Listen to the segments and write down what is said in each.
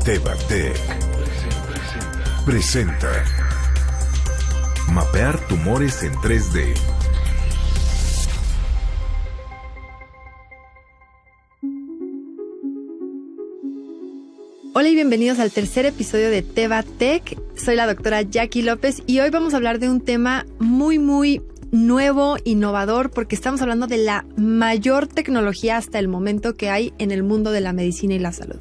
Tevatec presenta Mapear tumores en 3D. Hola y bienvenidos al tercer episodio de Tevatec. Soy la doctora Jackie López y hoy vamos a hablar de un tema muy nuevo, innovador, porque estamos hablando de la mayor tecnología hasta el momento que hay en el mundo de la medicina y la salud.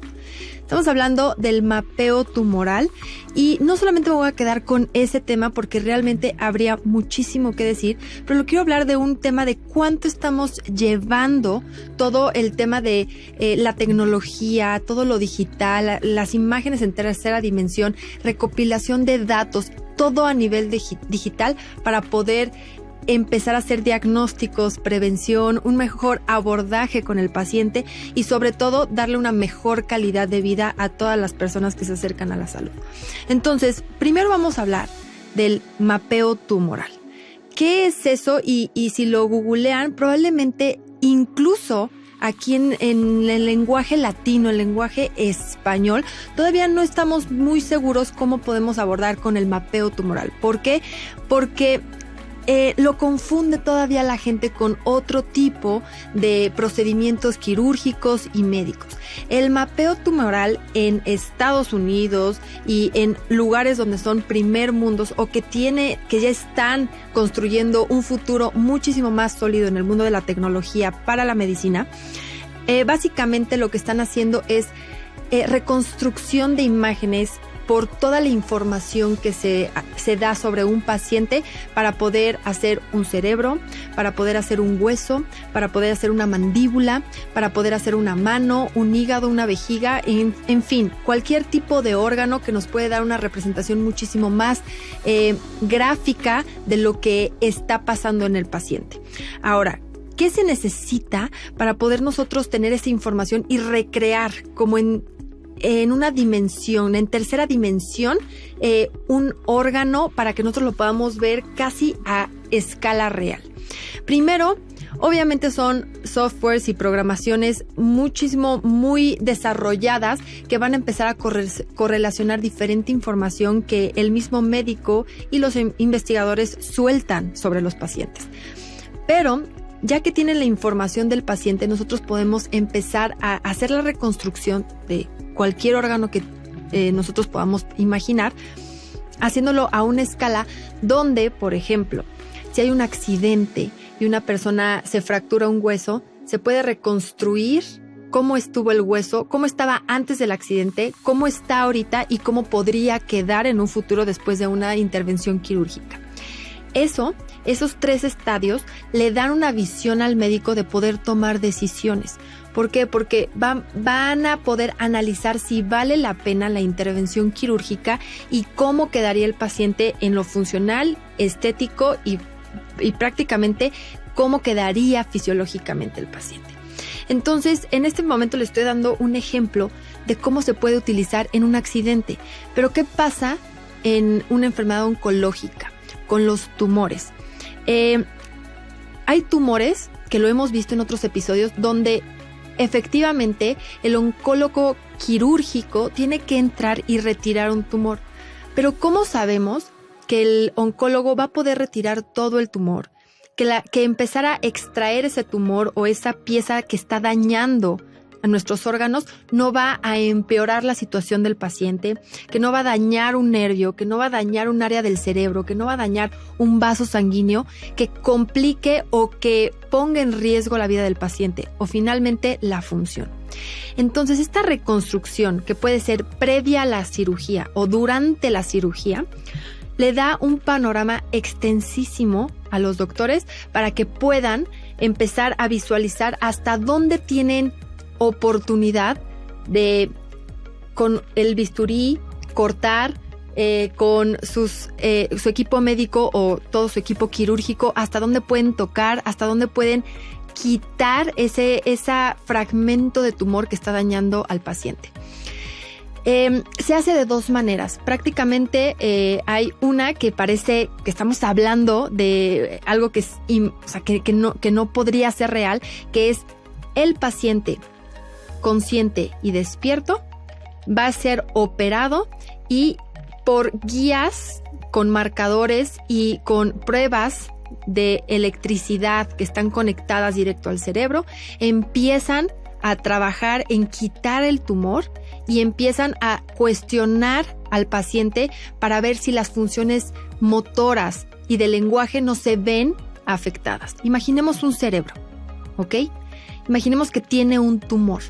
Estamos hablando del mapeo tumoral y no solamente me voy a quedar con ese tema porque realmente habría muchísimo que decir, pero lo quiero hablar de un tema de cuánto estamos llevando todo el tema de la tecnología, todo lo digital, las imágenes en tercera dimensión, recopilación de datos, todo a nivel digital para poder empezar a hacer diagnósticos, prevención, un mejor abordaje con el paciente y sobre todo darle una mejor calidad de vida a todas las personas que se acercan a la salud. Entonces, primero vamos a hablar del mapeo tumoral. ¿Qué es eso? Y si lo googlean, probablemente incluso aquí en el lenguaje latino, el lenguaje español, todavía no estamos muy seguros cómo podemos abordar con el mapeo tumoral. ¿Por qué? Porque lo confunde todavía la gente con otro tipo de procedimientos quirúrgicos y médicos. El mapeo tumoral en Estados Unidos y en lugares donde son primer mundos o que ya están construyendo un futuro muchísimo más sólido en el mundo de la tecnología para la medicina, básicamente lo que están haciendo es reconstrucción de imágenes por toda la información que se da sobre un paciente para poder hacer un cerebro, para poder hacer un hueso, para poder hacer una mandíbula, para poder hacer una mano, un hígado, una vejiga, en fin, cualquier tipo de órgano que nos puede dar una representación muchísimo más gráfica de lo que está pasando en el paciente. Ahora, ¿qué se necesita para poder nosotros tener esa información y recrear como en una dimensión, en tercera dimensión, un órgano para que nosotros lo podamos ver casi a escala real? Primero, obviamente son softwares y programaciones muy desarrolladas que van a empezar a correlacionar diferente información que el mismo médico y los investigadores sueltan sobre los pacientes. Pero ya que tienen la información del paciente, nosotros podemos empezar a hacer la reconstrucción de cualquier órgano que nosotros podamos imaginar, haciéndolo a una escala donde, por ejemplo, si hay un accidente y una persona se fractura un hueso, se puede reconstruir cómo estuvo el hueso, cómo estaba antes del accidente, cómo está ahorita y cómo podría quedar en un futuro después de una intervención quirúrgica. Esos 3 estadios le dan una visión al médico de poder tomar decisiones. ¿Por qué? Porque van a poder analizar si vale la pena la intervención quirúrgica y cómo quedaría el paciente en lo funcional, estético y prácticamente cómo quedaría fisiológicamente el paciente. Entonces, en este momento le estoy dando un ejemplo de cómo se puede utilizar en un accidente. Pero ¿qué pasa en una enfermedad oncológica con los tumores? Hay tumores, que lo hemos visto en otros episodios, donde efectivamente el oncólogo quirúrgico tiene que entrar y retirar un tumor. Pero ¿cómo sabemos que el oncólogo va a poder retirar todo el tumor? Que empezar a extraer ese tumor o esa pieza que está dañando a nuestros órganos no va a empeorar la situación del paciente, que no va a dañar un nervio, que no va a dañar un área del cerebro, que no va a dañar un vaso sanguíneo, que complique o que ponga en riesgo la vida del paciente o finalmente la función. Entonces, esta reconstrucción, que puede ser previa a la cirugía o durante la cirugía, le da un panorama extensísimo a los doctores para que puedan empezar a visualizar hasta dónde tienen oportunidad de, con el bisturí, cortar con su equipo médico o todo su equipo quirúrgico, hasta dónde pueden tocar, hasta dónde pueden quitar ese fragmento de tumor que está dañando al paciente. Se hace de 2 maneras. Prácticamente hay una que parece que estamos hablando de algo que no podría ser real, que es el paciente consciente y despierto va a ser operado y por guías con marcadores y con pruebas de electricidad que están conectadas directo al cerebro, empiezan a trabajar en quitar el tumor y empiezan a cuestionar al paciente para ver si las funciones motoras y de lenguaje no se ven afectadas. Imaginemos un cerebro, ¿ok? Imaginemos que tiene un tumor.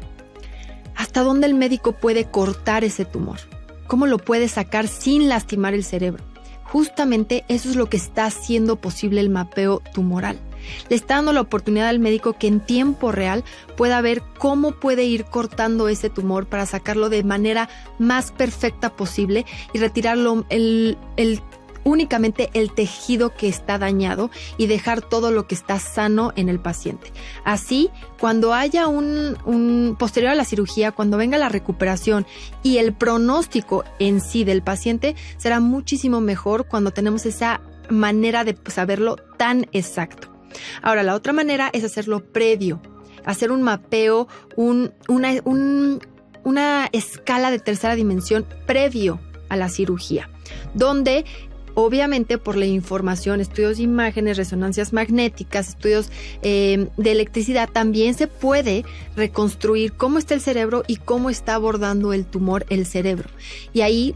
¿Hasta dónde el médico puede cortar ese tumor? ¿Cómo lo puede sacar sin lastimar el cerebro? Justamente eso es lo que está haciendo posible el mapeo tumoral. Le está dando la oportunidad al médico que en tiempo real pueda ver cómo puede ir cortando ese tumor para sacarlo de manera más perfecta posible y retirarlo únicamente el tejido que está dañado y dejar todo lo que está sano en el paciente. Así, cuando haya posterior a la cirugía, cuando venga la recuperación y el pronóstico en sí del paciente, será muchísimo mejor cuando tenemos esa manera de saberlo tan exacto. Ahora, la otra manera es hacerlo previo, hacer un mapeo, una escala de tercera dimensión previo a la cirugía, donde obviamente por la información, estudios de imágenes, resonancias magnéticas, estudios de electricidad, también se puede reconstruir cómo está el cerebro y cómo está abordando el tumor el cerebro. Y ahí,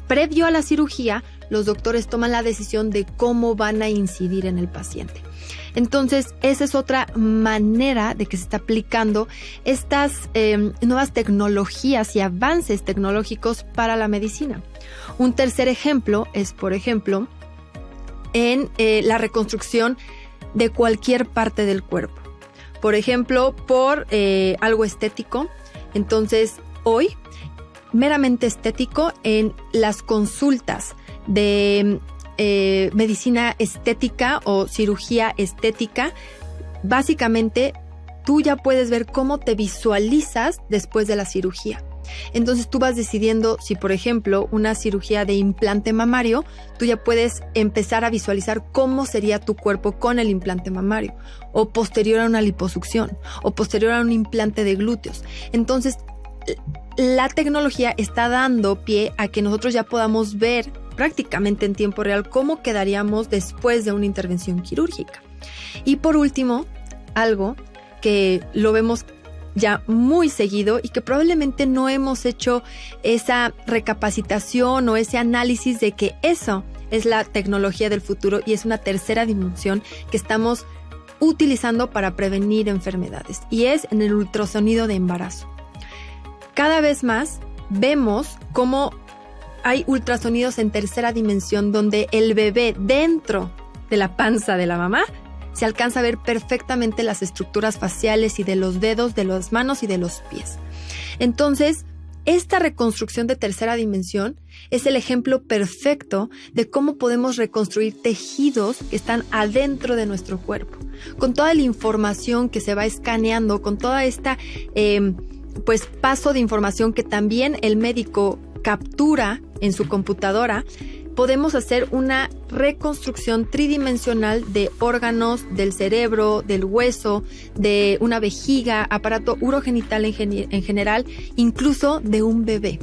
previo a la cirugía, los doctores toman la decisión de cómo van a incidir en el paciente. Entonces, esa es otra manera de que se está aplicando estas nuevas tecnologías y avances tecnológicos para la medicina. Un tercer ejemplo es, por ejemplo, en la reconstrucción de cualquier parte del cuerpo. Por ejemplo, por algo estético. Entonces, hoy, meramente estético, en las consultas de medicina estética o cirugía estética, básicamente tú ya puedes ver cómo te visualizas después de la cirugía. Entonces tú vas decidiendo si, por ejemplo, una cirugía de implante mamario, tú ya puedes empezar a visualizar cómo sería tu cuerpo con el implante mamario, o posterior a una liposucción, o posterior a un implante de glúteos. Entonces, la tecnología está dando pie a que nosotros ya podamos ver prácticamente en tiempo real cómo quedaríamos después de una intervención quirúrgica. Y por último, algo que lo vemos ya muy seguido y que probablemente no hemos hecho esa recapacitación o ese análisis de que eso es la tecnología del futuro y es una tercera dimensión que estamos utilizando para prevenir enfermedades, y es en el ultrasonido de embarazo. Cada vez más vemos cómo hay ultrasonidos en tercera dimensión donde el bebé dentro de la panza de la mamá se alcanza a ver perfectamente las estructuras faciales y de los dedos, de las manos y de los pies. Entonces, esta reconstrucción de tercera dimensión es el ejemplo perfecto de cómo podemos reconstruir tejidos que están adentro de nuestro cuerpo, con toda la información que se va escaneando, con toda esta paso de información que también el médico captura en su computadora. Podemos hacer una reconstrucción tridimensional de órganos, del cerebro, del hueso, de una vejiga, aparato urogenital en general, incluso de un bebé.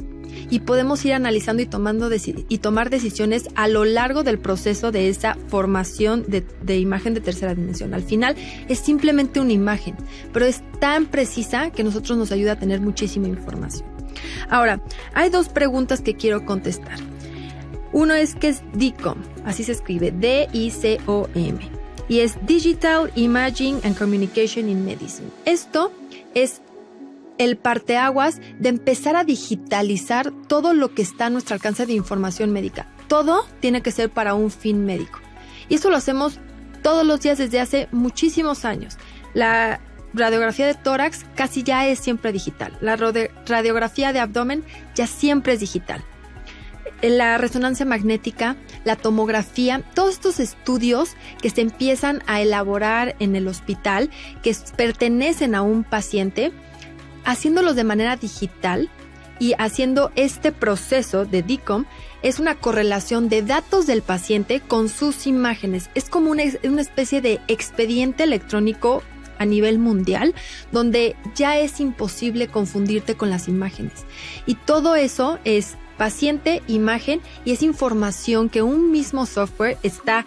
Y podemos ir analizando y tomar decisiones a lo largo del proceso de esa formación de imagen de tercera dimensión. Al final es simplemente una imagen, pero es tan precisa que a nosotros nos ayuda a tener muchísima información. Ahora, hay dos preguntas que quiero contestar. Uno es ¿qué es DICOM? Así se escribe, D-I-C-O-M. Y es Digital Imaging and Communication in Medicine. Esto es el parteaguas de empezar a digitalizar todo lo que está a nuestro alcance de información médica. Todo tiene que ser para un fin médico. Y eso lo hacemos todos los días desde hace muchísimos años. La radiografía de tórax casi ya es siempre digital. La radiografía de abdomen ya siempre es digital. La resonancia magnética, la tomografía, todos estos estudios que se empiezan a elaborar en el hospital, que pertenecen a un paciente, haciéndolos de manera digital y haciendo este proceso de DICOM, es una correlación de datos del paciente con sus imágenes. Es como una especie de expediente electrónico a nivel mundial, donde ya es imposible confundirte con las imágenes. Y todo eso es paciente, imagen, y es información que un mismo software está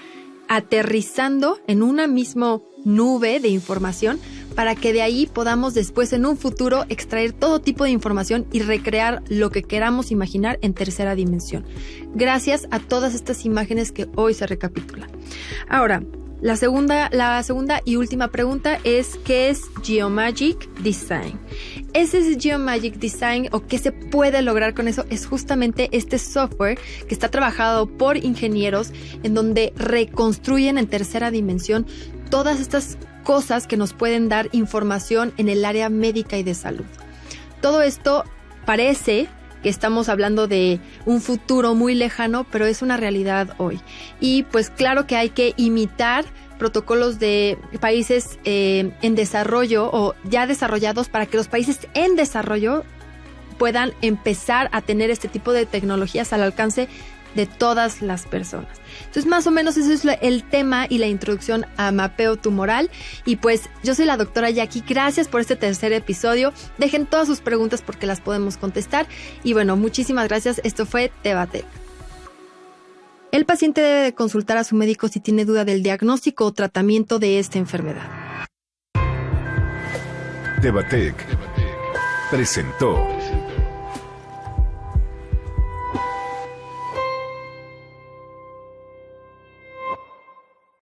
aterrizando en una misma nube de información para que de ahí podamos después en un futuro extraer todo tipo de información y recrear lo que queramos imaginar en tercera dimensión, gracias a todas estas imágenes que hoy se recapitulan. Ahora, la segunda y última pregunta es, ¿qué es Geomagic Design? Ese Geomagic Design, o qué se puede lograr con eso, es justamente este software que está trabajado por ingenieros en donde reconstruyen en tercera dimensión todas estas cosas que nos pueden dar información en el área médica y de salud. Todo esto parece que estamos hablando de un futuro muy lejano, pero es una realidad hoy. Y pues claro que hay que imitar protocolos de países en desarrollo o ya desarrollados para que los países en desarrollo puedan empezar a tener este tipo de tecnologías al alcance de todas las personas. Entonces, más o menos ese es el tema y la introducción a Mapeo Tumoral. Y pues yo soy la doctora Jackie. Gracias por este tercer episodio. Dejen todas sus preguntas porque las podemos contestar. Y bueno, muchísimas gracias. Esto fue Tevatec. El paciente debe de consultar a su médico si tiene duda del diagnóstico o tratamiento de esta enfermedad. Tevatec presentó